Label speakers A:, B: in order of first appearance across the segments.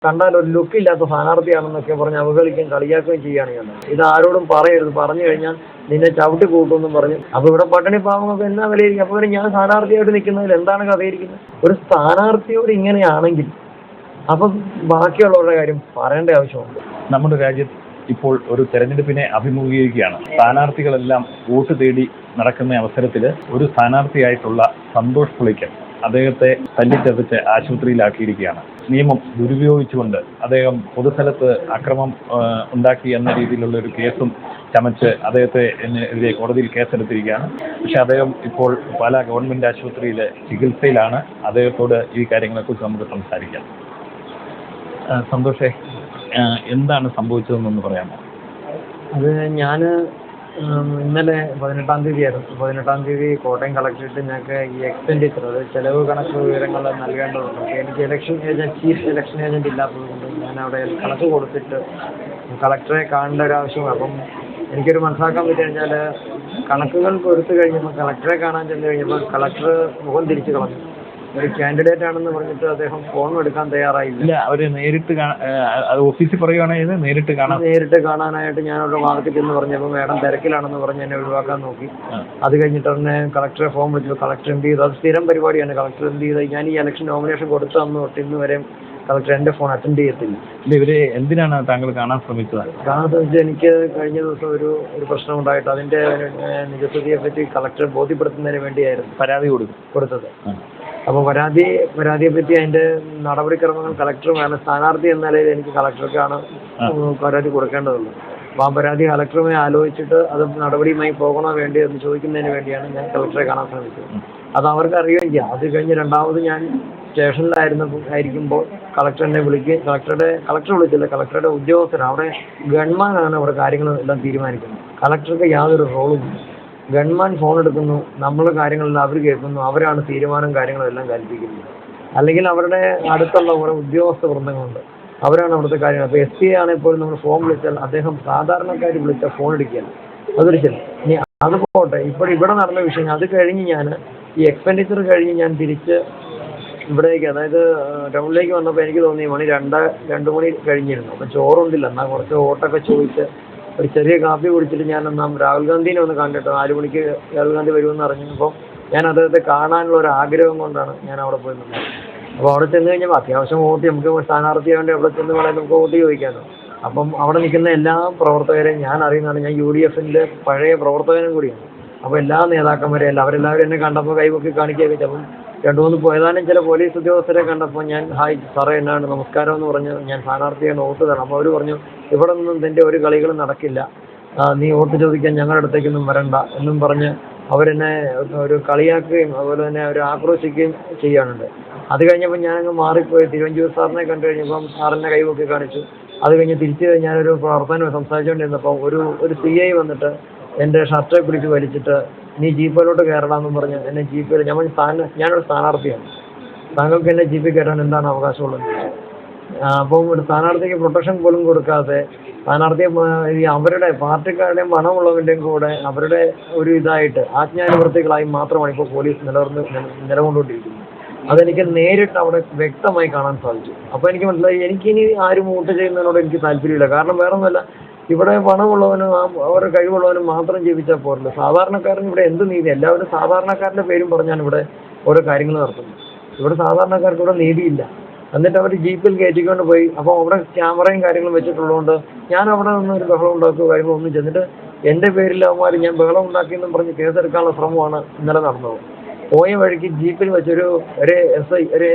A: കണ്ടാൽ ഒരു ലുക്കില്ലാത്ത സ്ഥാനാർത്ഥിയാണെന്നൊക്കെ പറഞ്ഞ് അവഹേളിക്കുകയും കളിയാക്കുകയും ചെയ്യുകയാണ് ചെയ്യുന്നത്. ഇത് ആരോടും പറയരുത്, പറഞ്ഞു കഴിഞ്ഞാൽ നിന്നെ ചവിട്ടി കൂട്ടുമെന്നും പറഞ്ഞു. അപ്പോൾ ഇവിടെ പട്ടിണി പാവങ്ങൾക്ക് എന്നാ വിലയിരിക്കും? അപ്പോൾ ഞാൻ സ്ഥാനാർത്ഥിയായിട്ട് നിൽക്കുന്നതിൽ എന്താണ് കഥയിരിക്കുന്നത്? ഒരു സ്ഥാനാർത്ഥിയോട് ഇങ്ങനെയാണെങ്കിൽ അപ്പം ബാക്കിയുള്ളവരുടെ കാര്യം പറയേണ്ട ആവശ്യമുണ്ട്.
B: നമ്മുടെ രാജ്യത്ത് ഇപ്പോൾ ഒരു തെരഞ്ഞെടുപ്പിനെ അഭിമുഖീകരിക്കുകയാണ്. സ്ഥാനാർത്ഥികളെല്ലാം വോട്ട് തേടി നടക്കുന്ന അവസരത്തിൽ ഒരു സ്ഥാനാർത്ഥിയായിട്ടുള്ള സന്തോഷ് പുളിക്കൽ അദ്ദേഹത്തെ തല്ലിച്ചതച്ച് ആശുപത്രിയിലാക്കിയിരിക്കുകയാണ്. നിയമം ദുരുപയോഗിച്ചുകൊണ്ട് അദ്ദേഹം പൊതുസ്ഥലത്ത് അക്രമം ഉണ്ടാക്കി എന്ന രീതിയിലുള്ള ഒരു കേസും ചമച്ച് അദ്ദേഹത്തെ എതിരെ കോടതിയിൽ കേസെടുത്തിരിക്കുകയാണ്. പക്ഷെ അദ്ദേഹം ഇപ്പോൾ പാലാ ഗവൺമെൻറ് ആശുപത്രിയിൽ ചികിത്സയിലാണ്. അദ്ദേഹത്തോട് ഈ കാര്യങ്ങളെക്കുറിച്ച് നമുക്ക് സംസാരിക്കാം. സന്തോഷേ, എന്താണ് സംഭവിച്ചതെന്നൊന്ന് പറയാമോ?
A: അത് ഞാൻ ഇന്നലെ 18-ാം തീയതി ആയിരുന്നു. 18-ാം തീയതി കോട്ടയം കളക്ടറേറ്റ് ഞങ്ങൾക്ക് ഈ എക്സ്പെൻഡിച്ചർ, അത് ചെലവ് കണക്ക് വിവരങ്ങൾ നൽകേണ്ടതുണ്ട്. എനിക്ക് ചീഫ് ഇലക്ഷൻ ഏജൻറ് ഇല്ലാത്തതുകൊണ്ട് ഞാൻ അവിടെ കണക്ക് കൊടുത്തിട്ട് കളക്ടറെ കാണേണ്ട ഒരു ആവശ്യമാണ്. അപ്പം എനിക്കൊരു മനസ്സിലാക്കാൻ പറ്റി കഴിഞ്ഞാൽ കണക്കുകൾ കൊടുത്തു കഴിഞ്ഞപ്പോൾ കളക്ടറെ കാണാൻ ചെന്ന് കഴിഞ്ഞപ്പോൾ കളക്ടർ മുഖം തിരിച്ചു കളഞ്ഞു. ഒരു കാൻഡിഡേറ്റ് ആണെന്ന് പറഞ്ഞിട്ട് അദ്ദേഹം ഫോൺ എടുക്കാൻ തയ്യാറായില്ല.
B: അവര് നേരിട്ട് ഓഫീസിൽ പറയുകയാണെങ്കിൽ നേരിട്ട്
A: കാണാനായിട്ട് ഞാൻ അവരുടെ ഭാഗത്ത് ചെന്ന് പറഞ്ഞപ്പോൾ മേഡം തിരക്കിലാണെന്ന് പറഞ്ഞ് എന്നെ ഒഴിവാക്കാൻ നോക്കി. അത് കഴിഞ്ഞിട്ട് തന്നെ കളക്ടറെ ഫോൺ വിളിച്ചു. കളക്ടർ എന്ത് ചെയ്തു? അത് സ്ഥിരം പരിപാടിയാണ്. കളക്ടർ എന്ത് ചെയ്ത് ഞാൻ ഈ ഇലക്ഷൻ നോമിനേഷൻ കൊടുത്തു തന്നു തൊട്ട് ഇന്ന് വരെ കളക്ടർ എൻ്റെ ഫോൺ അറ്റൻഡ് ചെയ്യത്തില്ല.
B: ഇവരെ എന്തിനാണ് താങ്കൾ കാണാൻ ശ്രമിച്ചത്?
A: കാണാൻ ശ്രമിച്ചത് എനിക്ക് കഴിഞ്ഞ ദിവസം ഒരു പ്രശ്നം ഉണ്ടായിട്ട് അതിൻ്റെ നിജസ്ഥിതിയെ പറ്റി കളക്ടറെ ബോധ്യപ്പെടുത്തുന്നതിന് വേണ്ടിയായിരുന്നു പരാതി കൊടുത്തത്. അപ്പോൾ പരാതിയെ പറ്റി അതിൻ്റെ നടപടിക്രമങ്ങൾ കളക്ടർ വേണം. സ്ഥാനാർത്ഥി എന്ന നിലയിൽ എനിക്ക് കളക്ടർക്കാണ് പരാതി കൊടുക്കേണ്ടതുള്ളൂ. അപ്പോൾ ആ പരാതി കളക്ടറുമായി ആലോചിച്ചിട്ട് അത് നടപടിയുമായി പോകണോ വേണ്ടി എന്ന് ചോദിക്കുന്നതിന് വേണ്ടിയാണ് ഞാൻ കളക്ടറെ കാണാൻ ശ്രമിച്ചത്. അത് അവർക്ക് അറിയുകയും ചെയ്യാം. അത് കഴിഞ്ഞ് രണ്ടാമത് ഞാൻ സ്റ്റേഷനിലായിരിക്കുമ്പോൾ കളക്ടർ എന്നെ വിളിക്കുകയും കളക്ടർ വിളിച്ചില്ല, കളക്ടറുടെ ഉദ്യോഗസ്ഥർ, അവിടെ ഗൺമാനാണ് അവിടെ കാര്യങ്ങളെല്ലാം തീരുമാനിക്കുന്നത്. കളക്ടർക്ക് യാതൊരു റോളുമില്ല. ഗൺമാൻ ഫോൺ എടുക്കുന്നു, നമ്മളെ കാര്യങ്ങളെല്ലാം അവർ കേൾക്കുന്നു, അവരാണ് തീരുമാനം കാര്യങ്ങളെല്ലാം കൽപ്പിക്കുന്നത്. അല്ലെങ്കിൽ അവരുടെ അടുത്തുള്ള കുറേ ഉദ്യോഗസ്ഥ വൃന്ദങ്ങളുണ്ട്, അവരാണ് അവിടുത്തെ കാര്യങ്ങൾ. അപ്പോൾ SP ആണെങ്കിൽ പോലും നമ്മൾ ഫോൺ വിളിച്ചാൽ അദ്ദേഹം സാധാരണക്കാർ വിളിച്ചാൽ ഫോൺ എടുക്കുകയാണ്. അതൊരു ശരി. ഇനി അത് പോട്ടെ, ഇവിടെ നടന്ന വിഷയം. അത് കഴിഞ്ഞ് ഞാൻ ഈ എക്സ്പെൻഡിച്ചർ കഴിഞ്ഞ് ഞാൻ തിരിച്ച് ഇവിടേക്ക്, അതായത് ടൗണിലേക്ക് വന്നപ്പോൾ എനിക്ക് തോന്നി മണി 2 മണി കഴിഞ്ഞിരുന്നു. അപ്പോൾ ചോറുണ്ടില്ല. എന്നാൽ കുറച്ച് ഓട്ടൊക്കെ ചോദിച്ച് ഒരു ചെറിയ കാപ്പി കുടിച്ചിട്ട് ഞാൻ രാഹുൽ ഗാന്ധിനെ ഒന്ന് കണ്ടിട്ട് 4 മണിക്ക് രാഹുൽ ഗാന്ധി വരുമെന്ന് അറിഞ്ഞപ്പോൾ ഞാൻ അദ്ദേഹത്തെ കാണാനുള്ള ഒരു ആഗ്രഹം കൊണ്ടാണ് ഞാൻ അവിടെ പോയി നിന്നത്. അപ്പോൾ അവിടെ ചെന്ന് കഴിഞ്ഞപ്പോൾ അത്യാവശ്യം വോട്ട്, നമുക്ക് സ്ഥാനാർത്ഥിയായതുകൊണ്ട് അവിടെ ചെന്ന് വേണമെങ്കിൽ നമുക്ക് വോട്ട് ചോദിക്കാമല്ലോ. അപ്പം അവിടെ നിൽക്കുന്ന എല്ലാ പ്രവർത്തകരെയും ഞാൻ അറിയുന്നതാണ്. ഞാൻ UDFൻ്റെ പഴയ പ്രവർത്തകനും കൂടിയാണ്. അപ്പോൾ എല്ലാ നേതാക്കന്മാരെയും അവരെല്ലാവരും എന്നെ കണ്ടപ്പോൾ കൈപൊക്കി കാണിക്കുകയൊക്കെ. അപ്പം 2-3 പോയതാനും ചില പോലീസ് ഉദ്യോഗസ്ഥരെ കണ്ടപ്പോൾ ഞാൻ ഹായ് സാറേ എന്നാണ് നമസ്കാരം എന്ന് പറഞ്ഞ് ഞാൻ സ്ഥാനാർത്ഥിയാണ് വോട്ട് തരണം. അപ്പോൾ അവർ പറഞ്ഞു ഇവിടെ നിന്നും നിൻ്റെ ഒരു കളികളും നടക്കില്ല, നീ വോട്ട് ചോദിക്കാൻ ഞങ്ങളുടെ അടുത്തേക്കൊന്നും വരണ്ട എന്നും പറഞ്ഞ് അവരെന്നെ ഒരു കളിയാക്കുകയും അതുപോലെ തന്നെ അവർ ആക്രോശിക്കുകയും ചെയ്യാനുണ്ട്. അത് കഴിഞ്ഞപ്പോൾ ഞാനങ്ങ് മാറിപ്പോയി. തിരുവഞ്ചൂർ സാറിനെ കണ്ടു കഴിഞ്ഞപ്പം സാറിനെ കൈപൊക്കി കാണിച്ചു. അത് കഴിഞ്ഞ് തിരിച്ച് ഞാനൊരു പ്രവർത്തനം സംസാരിച്ചുകൊണ്ടിരുന്നപ്പോൾ ഒരു CI വന്നിട്ട് എൻ്റെ ഷർട്ടെ പിടിച്ച് വലിച്ചിട്ട് നീ ജീപ്പിലോട്ട് കയറണമെന്നും പറഞ്ഞ് എന്നെ ജീപ്പിൽ, ഞാനൊരു സ്ഥാനാർത്ഥിയാണ്, താങ്കൾക്ക് എന്നെ ജീപ്പിൽ കയറാൻ എന്താണ് അവകാശമുള്ളത്? അപ്പം ഒരു സ്ഥാനാർത്ഥിക്ക് പ്രൊട്ടക്ഷൻ പോലും കൊടുക്കാതെ സ്ഥാനാർത്ഥിയെ അവരുടെ പാർട്ടിക്കാരുടെയും പണമുള്ളവരുടെയും കൂടെ അവരുടെ ഒരു ഇതായിട്ട് ആജ്ഞാനുവർത്തികളായി മാത്രമാണ് ഇപ്പോൾ പോലീസ് നിലകൊണ്ടുകൊണ്ടിരിക്കുന്നത്. അതെനിക്ക് നേരിട്ട് അവിടെ വ്യക്തമായി കാണാൻ സാധിച്ചു. അപ്പോൾ എനിക്ക് മനസ്സിലായി എനിക്കിനി ആരും വോട്ട് ചെയ്യുന്നതിനോട് എനിക്ക് താല്പര്യമില്ല. കാരണം വേറെ ഒന്നുമല്ല, ഇവിടെ പണമുള്ളവനും അവരുടെ കഴിവുള്ളവനും മാത്രം ജീവിച്ചാൽ പോരല്ലോ. സാധാരണക്കാരന് ഇവിടെ എന്ത് നീതി? എല്ലാവരും സാധാരണക്കാരൻ്റെ പേരും പറഞ്ഞാണ് ഇവിടെ ഓരോ കാര്യങ്ങൾ നടത്തുന്നത്. ഇവിടെ സാധാരണക്കാർക്ക് ഇവിടെ നീതിയില്ല. എന്നിട്ട് അവർ ജീപ്പിൽ കയറ്റിക്കൊണ്ട് പോയി. അപ്പോൾ അവിടെ ക്യാമറയും കാര്യങ്ങളും വെച്ചിട്ടുള്ളതുകൊണ്ട് ഞാൻ അവിടെ നിന്ന് ഒരു ബഹളം ഉണ്ടാക്കുക കാര്യങ്ങളൊന്നും ചെന്നിട്ട് എൻ്റെ പേരിൽ അവന്മാർ ഞാൻ ബഹളം ഉണ്ടാക്കിയെന്നും പറഞ്ഞ് കേസെടുക്കാനുള്ള ശ്രമമാണ് ഇന്നലെ നടന്നത്. പോയ വഴിക്ക് ജീപ്പിൽ വെച്ചൊരു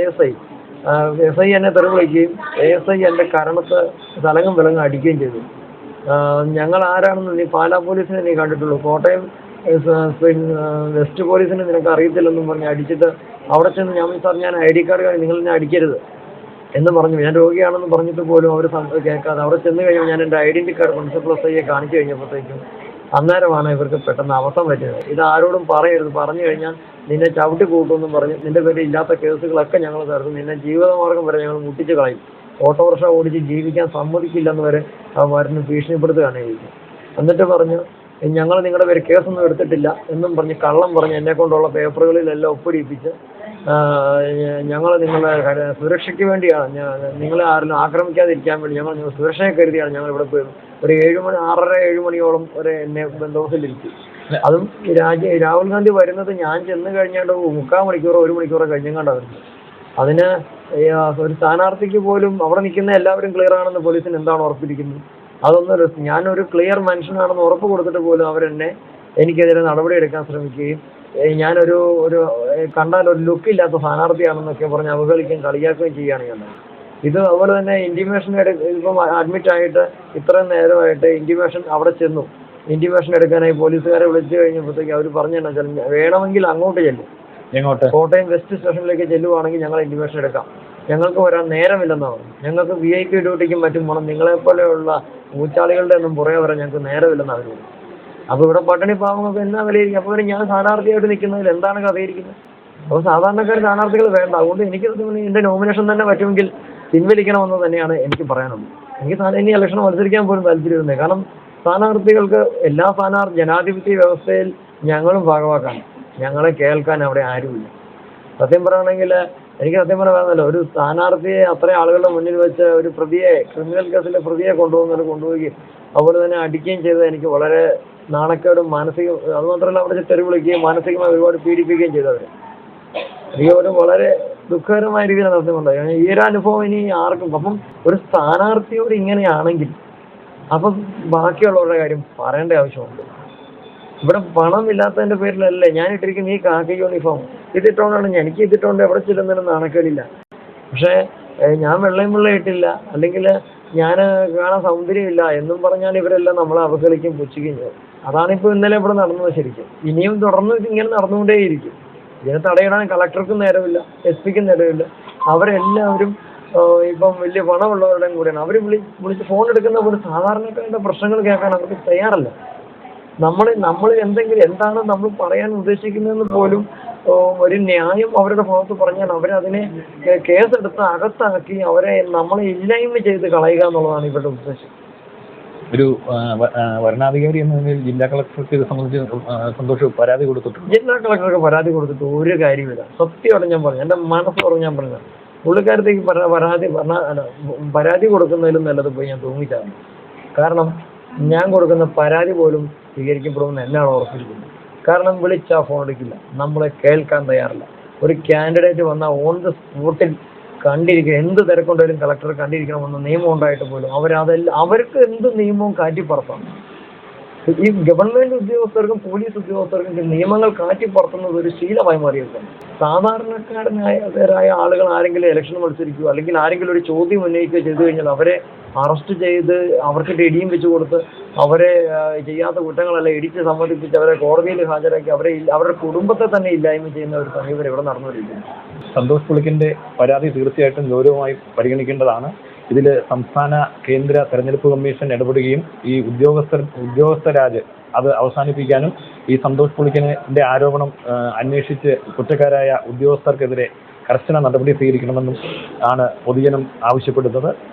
A: ASI എന്നെ തെറി വിളിക്കുകയും ASI എൻ്റെ കരണത്ത് തലങ്ങും വിലങ്ങും അടിക്കുകയും ചെയ്തു. ഞങ്ങൾ ആരാണെന്ന് നീ പാലാ പോലീസിനെ നീ കണ്ടിട്ടുള്ളൂ, കോട്ടയം വെസ്റ്റ് പോലീസിനെ നിനക്ക് അറിയത്തില്ലെന്നും പറഞ്ഞ് അടിച്ചിട്ട് അവിടെ ചെന്ന് ഞാൻ ID കാർഡ് നിങ്ങൾ എന്നെ അടിക്കരുത് എന്ന് പറഞ്ഞു. ഞാൻ രോഗിയാണെന്ന് പറഞ്ഞിട്ട് പോലും അവർ കേൾക്കാതെ അവിടെ ചെന്ന് കഴിയുമ്പോൾ ഞാൻ എൻ്റെ ഐഡൻറ്റി കാർഡ് പ്രിൻസിപ്പൽ SIയെ കാണിച്ചു കഴിഞ്ഞപ്പോഴത്തേക്കും അന്നേരമാണ് ഇവർക്ക് പെട്ടെന്ന് അവസ്ഥ പറ്റിയത്. ഇത് ആരോടും പറയരുത്, പറഞ്ഞു കഴിഞ്ഞാൽ നിന്നെ ചവിട്ടി കൂട്ടുമെന്നും പറഞ്ഞ് നിന്റെ പേരിൽ ഇല്ലാത്ത കേസുകളൊക്കെ ഞങ്ങൾ തരുന്നു, നിന്നെ ജീവിതമാർഗം വരെ ഞങ്ങൾ മുട്ടിച്ച് കളയും, ഓട്ടോറിക്ഷ ഓടിച്ച് ജീവിക്കാൻ സമ്മതിക്കില്ലെന്ന് വരെ ആ മരുന്ന് ഭീഷണിപ്പെടുത്തുകയാണ് ചെയ്തത്. എന്നിട്ട് പറഞ്ഞു ഞങ്ങൾ നിങ്ങളുടെ പേര് കേസൊന്നും എടുത്തിട്ടില്ല എന്നും പറഞ്ഞ് കള്ളം പറഞ്ഞ് എന്നെ കൊണ്ടുള്ള പേപ്പറുകളിലെല്ലാം ഒപ്പിടിപ്പിച്ച് ഞങ്ങൾ നിങ്ങളുടെ സുരക്ഷയ്ക്ക് വേണ്ടിയാണ് നിങ്ങളെ ആരും ആക്രമിക്കാതിരിക്കാൻ വേണ്ടി ഞങ്ങൾ സുരക്ഷയെ കരുതിയാണ് ഞങ്ങൾ ഇവിടെ പോയത്. ഒരു 6:30-7 മണിയോളം ഒരു എന്നെ ബന്ധോസിലിരിക്കും. അതും രാഹുൽ ഗാന്ധി വരുന്നത് ഞാൻ ചെന്ന് കഴിഞ്ഞാൽ 3/4 മണിക്കൂറോ 1 മണിക്കൂറോ കഴിഞ്ഞാണ്ടാണ് വരുന്നത്. അതിന് ഒരു സ്ഥാനാർത്ഥിക്ക് പോലും അവിടെ നിൽക്കുന്ന എല്ലാവരും ക്ലിയർ ആണെന്ന് പോലീസിന് എന്താണ് ഉറപ്പിരിക്കുന്നത്? അതൊന്നും ഞാനൊരു ക്ലിയർ മനുഷ്യനാണെന്ന് ഉറപ്പ് കൊടുത്തിട്ട് പോലും അവരെന്നെ എനിക്കെതിരെ നടപടി എടുക്കാൻ ശ്രമിക്കുകയും ഞാനൊരു കണ്ടാൽ ഒരു ലുക്കില്ലാത്ത സ്ഥാനാർത്ഥിയാണെന്നൊക്കെ പറഞ്ഞ് അവഹേളിക്കുകയും കളിയാക്കുകയും ചെയ്യുകയാണ് ചെയ്യുന്നത്. ഇത് അതുപോലെ തന്നെ ഇൻറ്റിമേഷൻ ഇപ്പം അഡ്മിറ്റ് ആയിട്ട് ഇത്രയും നേരമായിട്ട് ഇൻറ്റിമേഷൻ അവിടെ ചെന്നു. ഇൻറ്റിമേഷൻ എടുക്കാനായി പോലീസുകാരെ വിളിച്ചു കഴിഞ്ഞപ്പോഴത്തേക്ക് അവർ പറഞ്ഞു തന്നെ വെച്ചാൽ വേണമെങ്കിൽ അങ്ങോട്ട് ചെല്ലും, കോട്ടയം വെസ്റ്റ് സ്റ്റേഷനിലേക്ക് ചെല്ലുവാണെങ്കിൽ ഞങ്ങൾ ഇൻറ്റിമേഷൻ എടുക്കാം, ഞങ്ങൾക്ക് വരാൻ നേരമില്ലെന്നാണ് പറഞ്ഞു. ഞങ്ങൾക്ക് VIP ഡ്യൂട്ടിക്കും മറ്റും പോകണം, നിങ്ങളെപ്പോലെയുള്ള ഊച്ചാളികളുടെ ഒന്നും പുറകെ വരാൻ ഞങ്ങൾക്ക് നേരമില്ലെന്നാണ് അവർ പറഞ്ഞു. അപ്പോൾ ഇവിടെ പട്ടിണി പാവങ്ങൾക്ക് എന്നാ വിലയിരിക്കും? അപ്പോൾ ഞാൻ സ്ഥാനാർത്ഥിയായിട്ട് നിൽക്കുന്നതിൽ എന്താണ് കഥയിരിക്കുന്നത്? അപ്പോൾ സാധാരണക്കാർ സ്ഥാനാർത്ഥികൾ വേണ്ട. അതുകൊണ്ട് എനിക്ക് എൻ്റെ നോമിനേഷൻ തന്നെ പറ്റുമെങ്കിൽ പിൻവലിക്കണമെന്ന് തന്നെയാണ് എനിക്ക് പറയാനുള്ളത്. എനിക്ക് ഇനി ഇലക്ഷൻ മത്സരിക്കാൻ പോലും താല്പര്യമില്ല. കാരണം സ്ഥാനാർത്ഥികൾക്ക് ജനാധിപത്യ വ്യവസ്ഥയിൽ ഞങ്ങളും ഭാഗമാക്കാണ്, ഞങ്ങളെ കേൾക്കാൻ അവിടെ ആരുമില്ല. സത്യം പറയുകയാണെങ്കിൽ എനിക്ക് സത്യം പറയാനല്ലോ, ഒരു സ്ഥാനാർത്ഥിയെ അത്ര ആളുകളുടെ മുന്നിൽ വെച്ച് ഒരു പ്രതിയെ, ക്രിമിനൽ കേസിലെ പ്രതിയെ കൊണ്ടുപോവുകയും അതുപോലെ തന്നെ അടിക്കുകയും ചെയ്തത് എനിക്ക് വളരെ നാണക്കേടും അതുമാത്രമല്ല അവിടെ തെറി വിളിക്കുകയും മാനസികമായി ഒരുപാട് പീഡിപ്പിക്കുകയും ചെയ്തവരെ എനിക്ക് ഒരു വളരെ ദുഃഖകരമായ രീതിയിൽ നടത്തുന്നുണ്ടായി. ഈ ഒരു അനുഭവം ഇനി ആർക്കും. അപ്പം ഒരു സ്ഥാനാർത്ഥിയോട് ഇങ്ങനെയാണെങ്കിൽ അപ്പം ബാക്കിയുള്ളവരുടെ കാര്യം പറയേണ്ട ആവശ്യമുണ്ട്. ഇവിടെ പണം ഇല്ലാത്തതിൻ്റെ പേരിലല്ലേ ഞാൻ ഇട്ടിരിക്കുന്ന ഈ കാക്കി യൂണിഫോം ഇതിട്ടോണ്ടാണ്. എനിക്ക് ഇതിട്ടോണ്ട് എവിടെ ചെല്ലുന്നതിനും നാണക്കേടില്ല. പക്ഷേ ഞാൻ വെള്ളയും വെള്ളം ഇട്ടില്ല, അല്ലെങ്കിൽ ഞാൻ കാണാൻ സൗന്ദര്യമില്ല എന്നും പറഞ്ഞാൽ ഇവരെല്ലാം നമ്മളെ അവഹേളിക്കും, പുച്ഛിക്കുകയും ചെയ്യും. അതാണിപ്പോൾ ഇന്നലെ ഇവിടെ നടന്നത്. ശരിക്കും ഇനിയും തുടർന്ന് ഇതിങ്ങനെ നടന്നുകൊണ്ടേയിരിക്കും. ഇതിനെ തടയിടാൻ കളക്ടർക്കും നേരമില്ല, SP-ക്കും നേരമില്ല. അവരെല്ലാവരും ഇപ്പം വലിയ പണമുള്ളവരുടെയും കൂടെയാണ്. അവർ വിളിച്ച് ഫോൺ എടുക്കുന്ന പോലും സാധാരണക്കാരുടെ പ്രശ്നങ്ങൾ കേൾക്കാൻ അവർക്ക് തയ്യാറല്ല. നമ്മൾ എന്താണ് നമ്മൾ പറയാൻ ഉദ്ദേശിക്കുന്നതെന്ന് പോലും ഒരു ന്യായം അവരുടെ ഭാഗത്ത് പറഞ്ഞാൽ അവരതിനെ കേസെടുത്ത് അകത്താക്കി നമ്മളെ ഇല്ലായ്മ ചെയ്ത് കളയുക എന്നുള്ളതാണ് ഇവരുടെ ഉദ്ദേശം.
B: ഒരു വരണാധികാരി എന്ന നിലയിൽ ജില്ലാ കളക്ടർക്ക് ഇത് സംബന്ധിച്ച് സന്തോഷം പരാതി കൊടുത്തിട്ടുണ്ട്.
A: ജില്ലാ കളക്ടർക്ക് പരാതി കൊടുത്തിട്ട് ഒരു കാര്യമില്ല. സത്യമായിട്ട് ഞാൻ പറഞ്ഞു, എൻ്റെ മനസ്സോടെ ഞാൻ പറഞ്ഞത്, പുള്ളിക്കാരത്തേക്ക് പരാതി കൊടുക്കുന്നതിലും നല്ലത് പോയി ഞാൻ തൂങ്ങിച്ചാണ്. കാരണം ഞാൻ കൊടുക്കുന്ന പരാതി പോലും സ്വീകരിക്കപ്പെടുമെന്ന് എന്നാണ് ഉറപ്പിരിക്കുന്നത്. കാരണം വിളിച്ചാൽ ഫോൺ എടുക്കില്ല, നമ്മളെ കേൾക്കാൻ തയ്യാറില്ല. ഒരു കാൻഡിഡേറ്റ് വന്നാൽ ഓൺ ദ സ്പോട്ടിൽ കണ്ടിരിക്കണം, എന്ത് തിരക്കുണ്ടെങ്കിലും കളക്ടർ കണ്ടിരിക്കണമെന്ന് നിയമം ഉണ്ടായിട്ട് പോലും അവർക്ക് എന്ത് നിയമവും കാറ്റിപ്പറത്താണ്. ഈ ഗവൺമെന്റ് ഉദ്യോഗസ്ഥർക്കും പോലീസ് ഉദ്യോഗസ്ഥർക്കും നിയമങ്ങൾ കാറ്റിപ്പറത്തുന്നത് ഒരു ശീലമായി മാറിയിരിക്കുന്നു. സാധാരണക്കാരനായ ആളുകൾ ആരെങ്കിലും ഇലക്ഷൻ മത്സരിക്കുകയോ അല്ലെങ്കിൽ ആരെങ്കിലും ഒരു ചോദ്യം ഉന്നയിക്കുകയോ ചെയ്തു കഴിഞ്ഞാൽ അവരെ അറസ്റ്റ് ചെയ്ത് അവർക്ക് ഇടിയും വെച്ച് കൊടുത്ത് അവരെ ചെയ്യാത്ത കുറ്റങ്ങളെല്ലാം ഇടിച്ച് സമ്മതിപ്പിച്ച് അവരെ കോടതിയിൽ ഹാജരാക്കി അവരുടെ കുടുംബത്തെ തന്നെ ഇല്ലായ്മ ചെയ്യുന്ന ഒരു സമീപനം ഇവിടെ നടന്നുകൊണ്ടിരിക്കുന്നു.
B: സന്തോഷ് പുളിക്കിന്റെ പരാതി തീർച്ചയായിട്ടും ഗൗരവമായി പരിഗണിക്കേണ്ടതാണ്. ഇതിൽ സംസ്ഥാന കേന്ദ്ര തെരഞ്ഞെടുപ്പ് കമ്മീഷൻ ഇടപെടുകയും ഈ ഉദ്യോഗസ്ഥരാജ് അത് അവസാനിപ്പിക്കാനും ഈ സന്തോഷ് പുളിക്കിന്റെ ആരോപണം അന്വേഷിച്ച് കുറ്റക്കാരായ ഉദ്യോഗസ്ഥർക്കെതിരെ കർശന നടപടി സ്വീകരിക്കണമെന്നും ആണ് പൊതുജനം ആവശ്യപ്പെടുന്നത്.